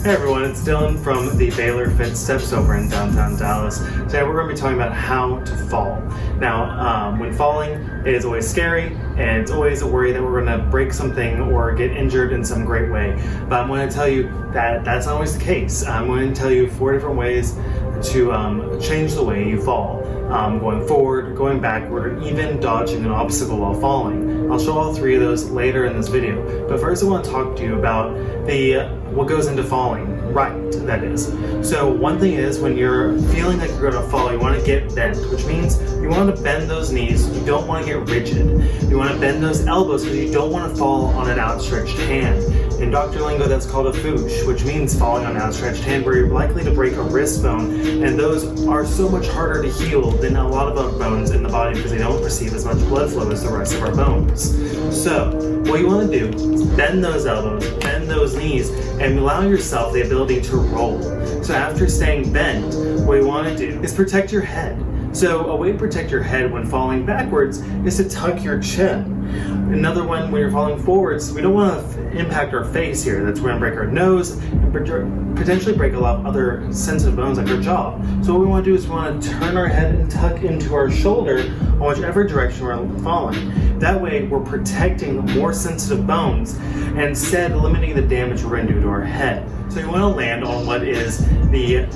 Hey everyone, it's Dylan from the Baylor Fit Steps over in downtown Dallas. Today we're going to be talking about how to fall. Now, when falling, it is always scary and it's always a worry that we're going to break something or get injured in some great way. But I'm going to tell you that that's not always the case. I'm going to tell you 4 different ways to change the way you fall. Going forward, going backward, or even dodging an obstacle while falling. I'll show all 3 of those later in this video. But first I want to talk to you about what goes into falling, right, that is. So one thing is, when you're feeling like you're going to fall, you want to get bent, which means you want to bend those knees. You don't want to get rigid. You want to bend those elbows because you don't want to fall on an outstretched hand. In doctor lingo, that's called a foosh, which means falling on an outstretched hand, where you're likely to break a wrist bone, and those are so much harder to heal than a lot of other bones in the body because they don't receive as much blood flow as the rest of our bones. So what you want to do is bend those elbows, bend those knees, and allow yourself the ability to roll. So after staying bent, what you want to do is protect your head. So a way to protect your head when falling backwards is to tuck your chin. Another one, when you're falling forwards, we don't want to impact our face here. That's going to break our nose and potentially break a lot of other sensitive bones like our jaw. So what we want to do is we want to turn our head and tuck into our shoulder on whichever direction we're falling. That way we're protecting more sensitive bones and instead limiting the damage we're going to do to our head. So you want to land on what is the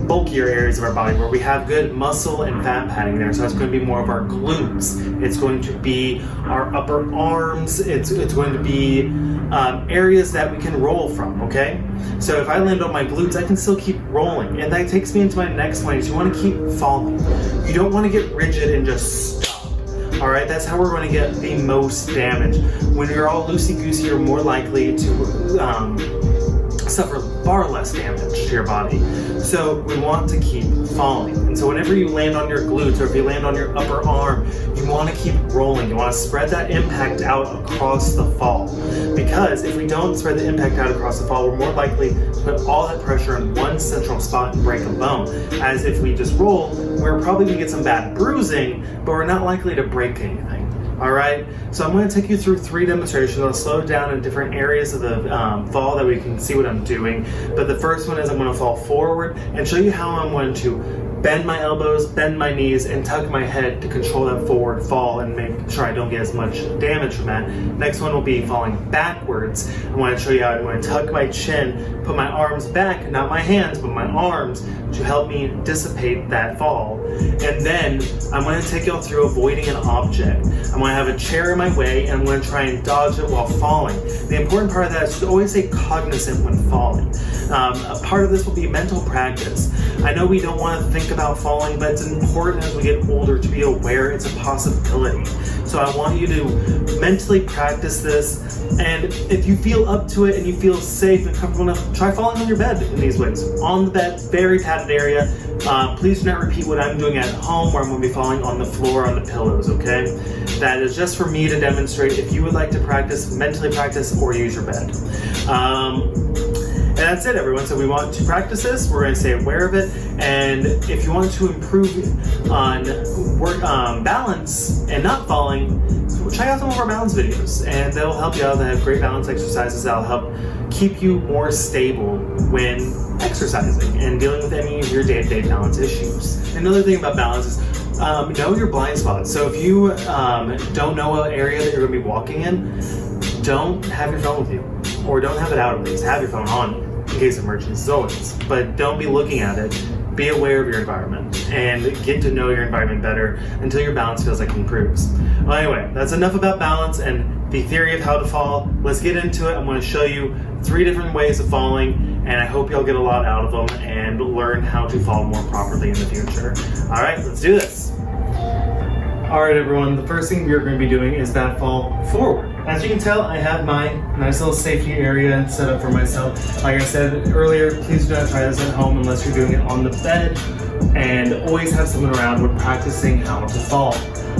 bulkier areas of our body where we have good muscle and fat padding there. So that's going to be more of our glutes. It's going to be our upper arms. It's going to be areas that we can roll from, okay? So if I land on my glutes, I can still keep rolling. And that takes me into my next point, is you want to keep falling. You don't want to get rigid and just stop. All right, that's how we're going to get the most damage. When you're all loosey-goosey, you're more likely to suffer far less damage to your body. So we want to keep falling. And so whenever you land on your glutes or if you land on your upper arm, you want to keep rolling. You want to spread that impact out across the fall. Because if we don't spread the impact out across the fall, we're more likely to put all that pressure in one central spot and break a bone. As if we just roll, we're probably going to get some bad bruising, but we're not likely to break anything. All right, so I'm going to take you through 3 demonstrations. I'll slow down in different areas of the fall that we can see what I'm doing. But the first one is I'm going to fall forward and show you how I'm going to bend my elbows, bend my knees, and tuck my head to control that forward fall and make sure I don't get as much damage from that. Next one will be falling backwards. I want to show you how I'm going to tuck my chin, put my arms back, not my hands, but my arms, to help me dissipate that fall. And then I'm going to take y'all through avoiding an object. I'm going to have a chair in my way and I'm going to try and dodge it while falling. The important part of that is to always stay cognizant when falling. A part of this will be mental practice. I know we don't want to think about falling, but it's important as we get older to be aware it's a possibility. So I want you to mentally practice this, and if you feel up to it and you feel safe and comfortable enough, try falling on your bed in these ways. On the bed, very padded area. Please do not repeat what I'm doing at home, where I'm going to be falling on the floor on the pillows, okay? That is just for me to demonstrate. If you would like to practice, mentally practice, or use your bed. And that's it, everyone. So we want to practice this. We're going to stay aware of it. And if you want to improve on balance and not falling, check out some of our balance videos. And they'll help you out. They have great balance exercises that'll help keep you more stable when exercising and dealing with any of your day-to-day balance issues. Another thing about balance is know your blind spots. So if you don't know what area that you're going to be walking in, don't have your phone with you. Or don't have it out at least. Have your phone on in case of emergencies always. But don't be looking at it. Be aware of your environment and get to know your environment better until your balance feels like it improves. Well, anyway, that's enough about balance and the theory of how to fall. Let's get into it. I'm going to show you 3 different ways of falling, and I hope you'll get a lot out of them and learn how to fall more properly in the future. All right, let's do this. All right, everyone, the first thing we're going to be doing is that fall forward. As you can tell, I have my nice little safety area set up for myself. Like I said earlier, please do not try this at home unless you're doing it on the bed, and always have someone around when practicing how to fall.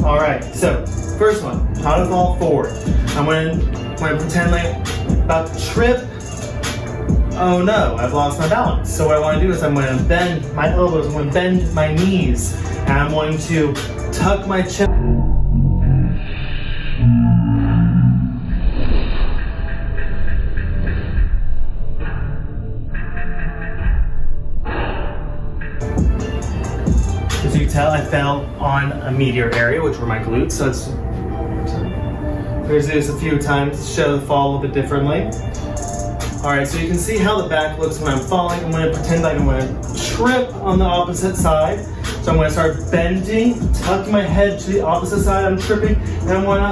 All right, so first one, how to fall forward. I'm going to pretend like I'm about to trip. Oh no, I've lost my balance. So what I want to do is I'm going to bend my elbows, I'm going to bend my knees, and I'm going to tuck my chin. tell, I fell on a medial area, which were my glutes. So here's this a few times to show the fall a little bit differently. All right, so you can see how the back looks when I'm falling. I'm going to pretend like I'm going to trip on the opposite side. So I'm going to start bending, tucking my head to the opposite side. I'm tripping, and I'm going to.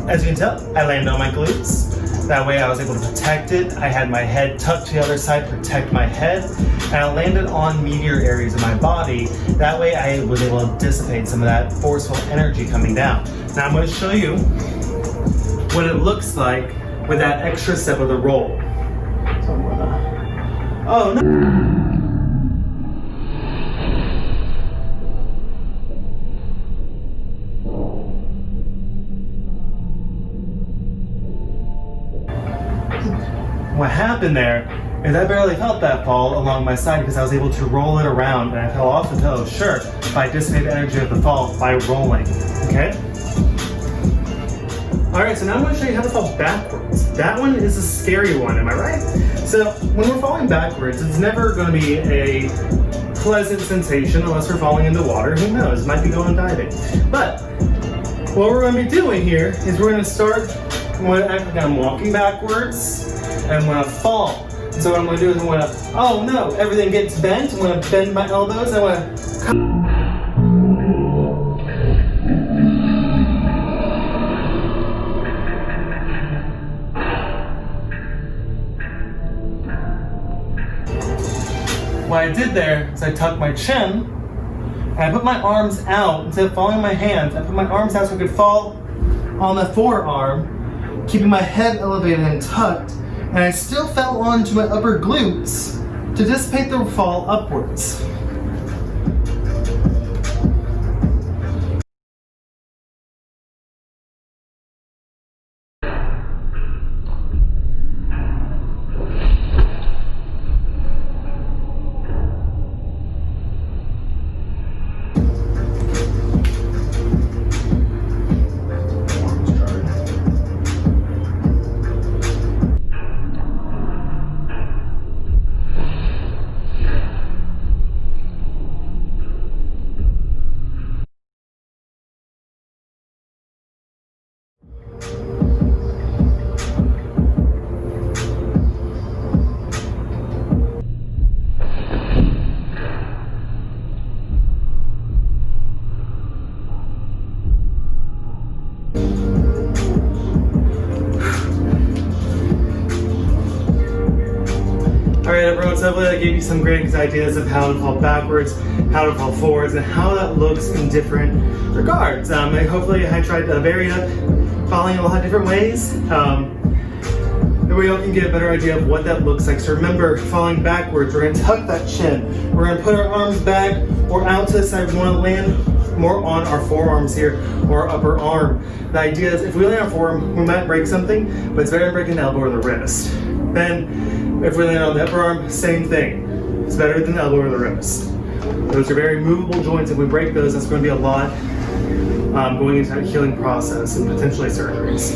As you can tell, I landed on my glutes. That way I was able to protect it. I had my head tucked to the other side, protect my head, and I landed on medial areas of my body. That way I was able to dissipate some of that forceful energy coming down. Now I'm going to show you what it looks like with that extra step of the roll. So I'm gonna, oh no! What happened there is I barely felt that fall along my side because I was able to roll it around and I fell off the pillow, sure, but I dissipated the energy of the fall by rolling, okay? All right, so now I'm going to show you how to fall backwards. That one is a scary one, am I right? So when we're falling backwards, it's never going to be a pleasant sensation unless we're falling into water. Who knows? Might be going diving. But what we're going to be doing here is we're going to start, I'm going to act like I'm walking backwards. And I'm going to fall. So what I'm going to do is I'm going to, oh no, everything gets bent. I'm going to bend my elbows. I'm going to what I did there is I tucked my chin and I put my arms out. Instead of falling on my hands, I put my arms out so I could fall on the forearm, keeping my head elevated and tucked. And I still fell onto my upper glutes to dissipate the fall upwards. Alright everyone, so hopefully I gave you some great ideas of how to fall backwards, how to fall forwards, and how that looks in different regards. Hopefully I tried to vary up falling in a lot of different ways. That we all can get a better idea of what that looks like. So remember, falling backwards, we're going to tuck that chin. We're going to put our arms back or out to the side. We want to land more on our forearms here or our upper arm. The idea is if we land on our forearm, we might break something, but it's better than breaking the elbow or the wrist. Then if we land on the upper arm, same thing. It's better than the elbow or the wrist. Those are very movable joints. If we break those, that's going to be a lot going into that healing process and potentially surgeries.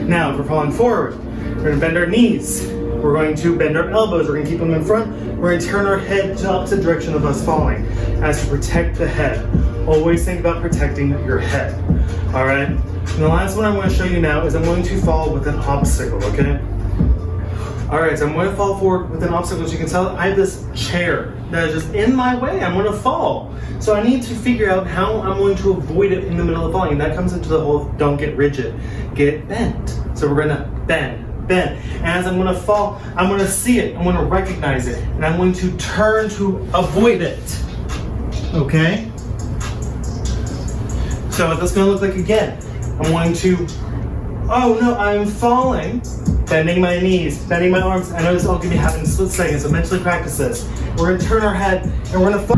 Now, if we're falling forward, we're going to bend our knees. We're going to bend our elbows. We're going to keep them in front. We're going to turn our head to the opposite direction of us falling as to protect the head. Always think about protecting your head. All right? And the last one I'm going to show you now is I'm going to fall with an obstacle, okay? All right, so I'm going to fall forward with an obstacle. As you can tell, I have this chair that is just in my way. I'm going to fall. So I need to figure out how I'm going to avoid it in the middle of falling. And that comes into the whole don't get rigid, get bent. So we're going to bend. And as I'm going to fall, I'm going to see it. I'm going to recognize it. And I'm going to turn to avoid it. Okay? So what that's going to look like again, I'm going to, oh no, I'm falling. Bending my knees, bending my arms. I know this all can be happening in split seconds, so mentally practice this. We're going to turn our head and we're going to fall.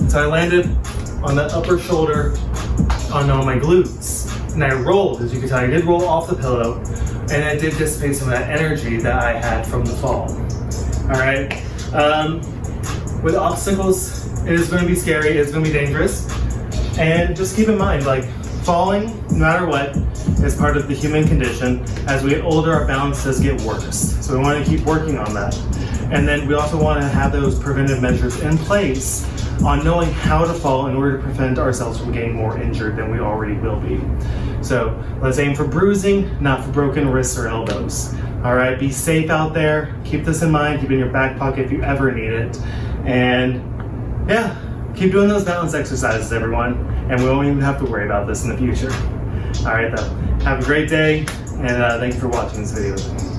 So I landed on the upper shoulder on my glutes. And I rolled, as you can tell, I did roll off the pillow. And I did dissipate some of that energy that I had from the fall. All right. With obstacles, it is going to be scary, it's going to be dangerous. And just keep in mind, like, falling, no matter what, is part of the human condition. As we get older, our balance does get worse. So we want to keep working on that. And then we also want to have those preventive measures in place on knowing how to fall in order to prevent ourselves from getting more injured than we already will be. So let's aim for bruising, not for broken wrists or elbows. All right, be safe out there. Keep this in mind. Keep it in your back pocket if you ever need it. And yeah, keep doing those balance exercises, everyone. And we won't even have to worry about this in the future. All right, though. Have a great day, and thank you for watching this video.